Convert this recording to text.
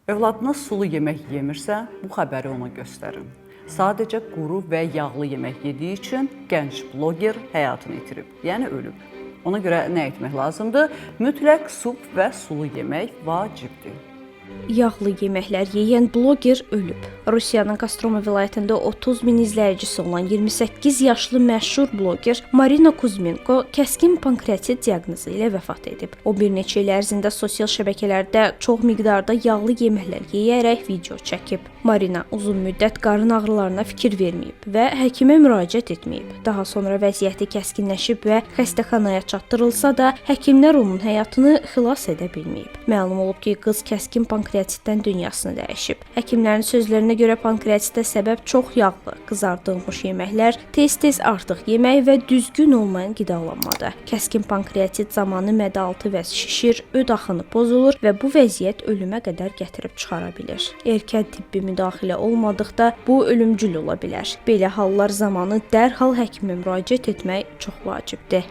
Övladınız sulu yemək yemirsə, bu xəbəri ona göstərin. Sadəcə quru və yağlı yemək yediyi üçün gənc bloger həyatını itirib, yəni ölüb. Ona görə nə etmək lazımdır? Mütləq sup və sulu yemək vacibdir. Yağlı yeməklər yeyən bloger ölüb. Rusiyanın Kostroma vilayətində 30 min izləyicisi olan 28 yaşlı məşhur bloger Marina Kuzmenko kəskin pankreatit diaqnozu ilə vəfat edib. O bir neçə il ərzində sosial şəbəkələrdə çox miqdarda yağlı yeməklər yeyərək video çəkib. Marina uzun müddət qarın ağrılarına fikir verməyib və həkimə müraciət etməyib. Daha sonra vəziyyəti kəskinləşib və xəstəxanaya çatdırılsa da, həkimlər onun həyatını xilas edə bilməyib. Məlum olub ki, qız kəskin pankreatitdən dünyasını dəyişib. Həkimlərin sözlərinə görə pankreatitə səbəb çox yağlı, qızardılmış yeməklər, tez-tez artıq yemək və düzgün olmayan qidalanmadır. Kəskin pankreatit zamanı mədə-altı vəz şişir, öd axını pozulur və bu vəziyyət ölümə qədər gətirib çıxara bilir. Erkən tibbi müdaxilə olmadıqda bu ölümcül ola bilər. Belə hallar zamanı dərhal həkimə müraciət etmək çox vacibdir.